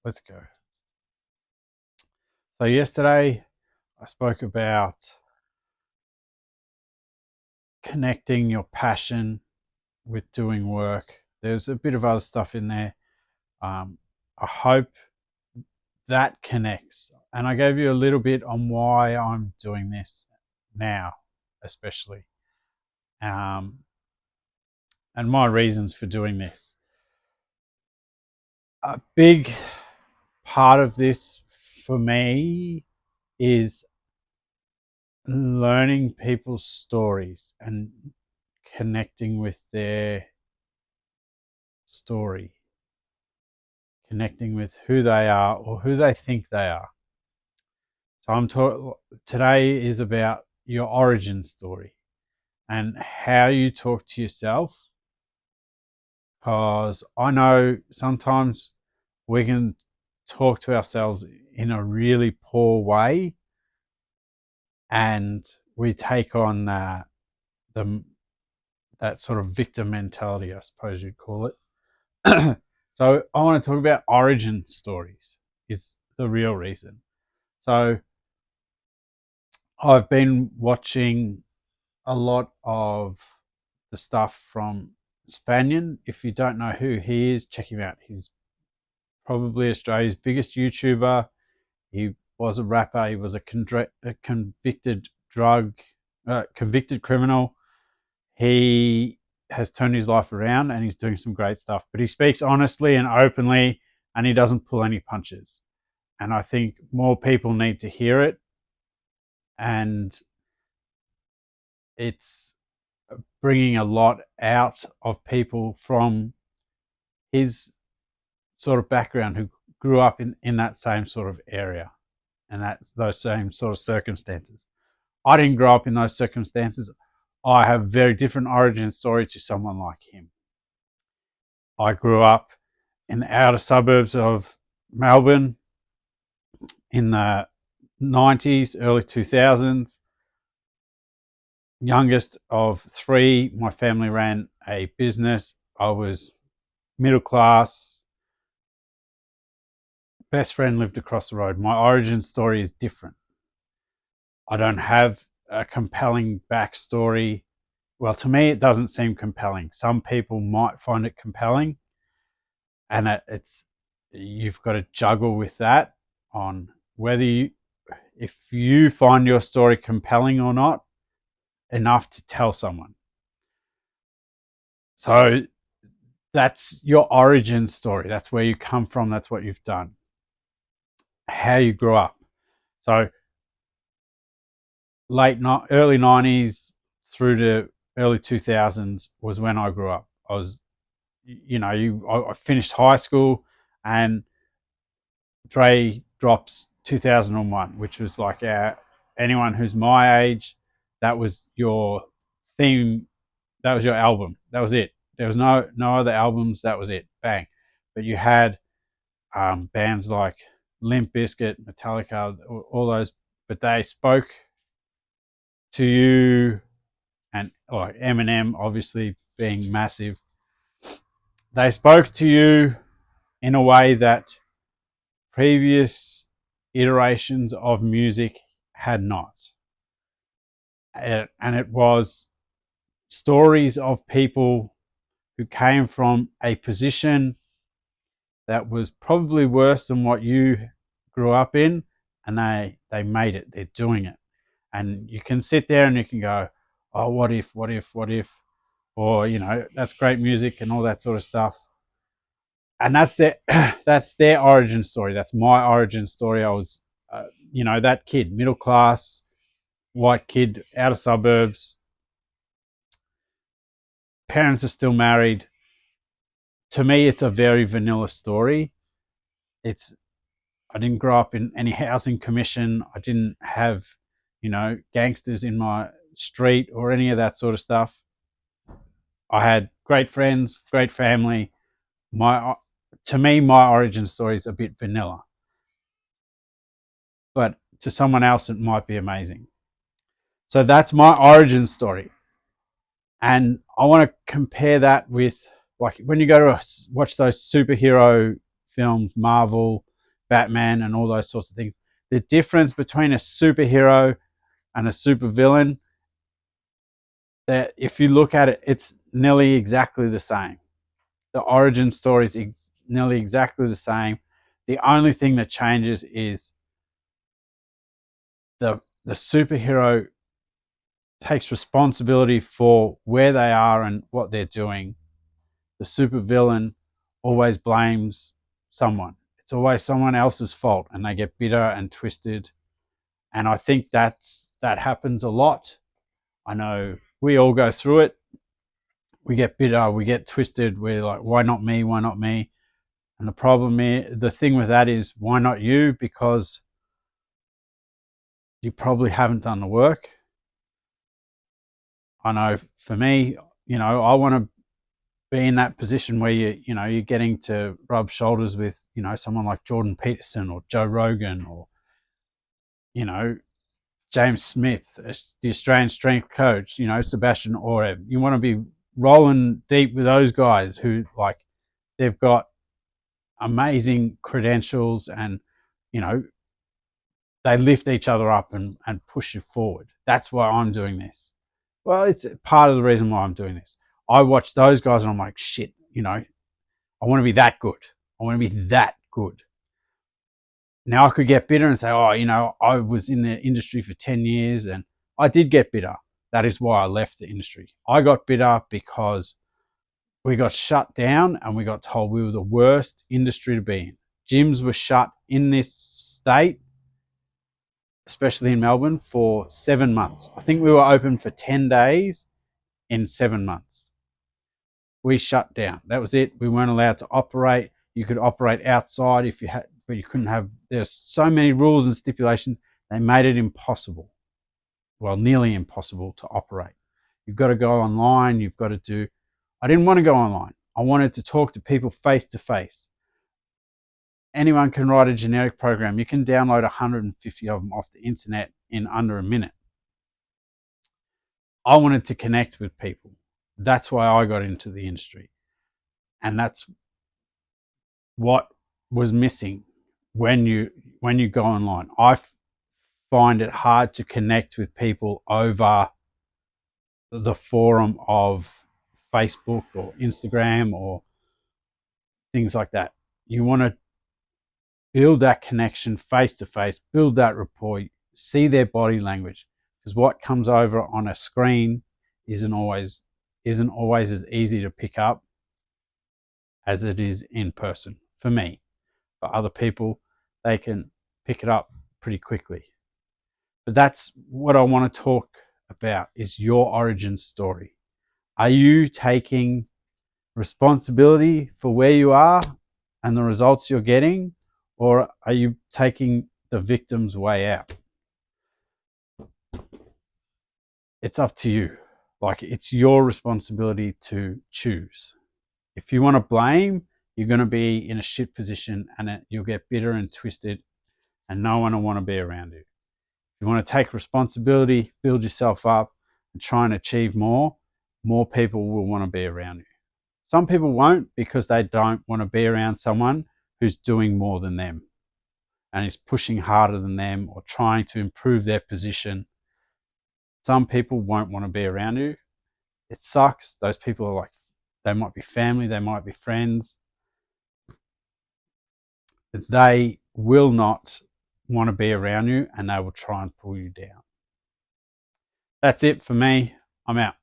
Let's go. So yesterday I spoke about connecting your passion with doing work. There's a bit of other stuff in there. I hope that connects. And I gave you a little bit on why I'm doing this now, especially, um, and my reasons for doing this. A big part of this for me is learning people's stories and connecting with their story, connecting with who they are or who they think they are. So today is about your origin story and how you talk to yourself, because I know sometimes we can talk to ourselves in a really poor way, and we take on the that sort of victim mentality, I suppose you'd call it. So I want to talk about origin stories is the real reason. So I've been watching a lot of the stuff from Spanian. If you don't know who he is, check him out. He's probably Australia's biggest YouTuber. He was a rapper. He was a convicted criminal. He has turned his life around and he's doing some great stuff. But he speaks honestly and openly, and he doesn't pull any punches. And I think more people need to hear it. And it's bringing a lot out of people from his sort of background who grew up in that same sort of area and those same sort of circumstances. I didn't grow up in those circumstances. I have a very different origin story to someone like him. I grew up in the outer suburbs of Melbourne in the 90s, early 2000s. Youngest of three. My family ran a business. I was middle class. Best friend lived across the road. My origin story is different. I don't have a compelling backstory. Well, to me, it doesn't seem compelling. Some people might find it compelling, and it's you've got to juggle with that on if you find your story compelling or not enough to tell someone. So that's your origin story. That's where you come from. That's what you've done. How you grew up. So early 90s through to early 2000s was when I grew up. I finished high school, and Dre drops 2001, which was like anyone who's my age, that was your theme. That was your album. That was it. There was no other albums. That was it. Bang. But you had bands like Limp Bizkit, Metallica, all those, but they spoke to you, and like Eminem, obviously being massive, they spoke to you in a way that previous iterations of music had not. And it was stories of people who came from a position that was probably worse than what you grew up in, and they made it. They're doing it. And you can sit there and you can go, oh, what if, or that's great music and all that sort of stuff. And that's their that's their origin story. That's my origin story. I was, that kid, middle class, white kid, out of suburbs. Parents are still married. To me, it's a very vanilla story. I didn't grow up in any housing commission. I didn't have, gangsters in my street or any of that sort of stuff. I had great friends, great family. To me, my origin story is a bit vanilla, but to someone else, it might be amazing. So that's my origin story. And I want to compare that with, like, when you go to watch those superhero films, Marvel, Batman and all those sorts of things. The difference between a superhero and a supervillain, that if you look at it, it's nearly exactly the same. The origin story is nearly exactly the same. The only thing that changes is the superhero takes responsibility for where they are and what they're doing. The supervillain always blames someone. It's always someone else's fault, and they get bitter and twisted. And I think that happens a lot. I know we all go through it. We get bitter, we get twisted. We're like, why not me? Why not me? And the problem is, the thing with that is, why not you? Because you probably haven't done the work. I know for me, I want to be in that position where you're getting to rub shoulders with, someone like Jordan Peterson or Joe Rogan or, James Smith, the Australian strength coach, Sebastian Oreb. You want to be rolling deep with those guys who, like, they've got amazing credentials and, they lift each other up and push you forward. That's why I'm doing this. Well, it's part of the reason why I'm doing this. I watch those guys and I'm like, shit, I want to be that good. I want to be that good. Now I could get bitter and say, oh, I was in the industry for 10 years and I did get bitter. That is why I left the industry. I got bitter because we got shut down and we got told we were the worst industry to be in. Gyms were shut in this state, especially in Melbourne, for 7 months. I think we were open for 10 days in 7 months. We shut down. That was it. We weren't allowed to operate. You could operate outside if you had, but you couldn't have. There's so many rules and stipulations. They made it impossible. Well, nearly impossible to operate. You've got to go online. You've got to do. I didn't want to go online. I wanted to talk to people face to face. Anyone can write a generic program. You can download 150 of them off the internet in under a minute. I wanted to connect with people. That's why I got into the industry. And that's what was missing when you go online. I find it hard to connect with people over the forum of Facebook or Instagram or things like that. You want to build that connection face to face, build that rapport, see their body language, because what comes over on a screen isn't always as easy to pick up as it is in person. For me, for other people, they can pick it up pretty quickly. But that's what I want to talk about, is your origin story. Are you taking responsibility for where you are and the results you're getting, or are you taking the victim's way out? It's up to you. Like, it's your responsibility to choose. If you want to blame, you're going to be in a shit position and you'll get bitter and twisted and no one will want to be around you. If you want to take responsibility, build yourself up and try and achieve more people will want to be around you. Some people won't, because they don't want to be around someone who's doing more than them and is pushing harder than them or trying to improve their position. Some people won't want to be around you. It sucks. Those people are like, they might be family, they might be friends. They will not want to be around you and they will try and pull you down. That's it for me. I'm out.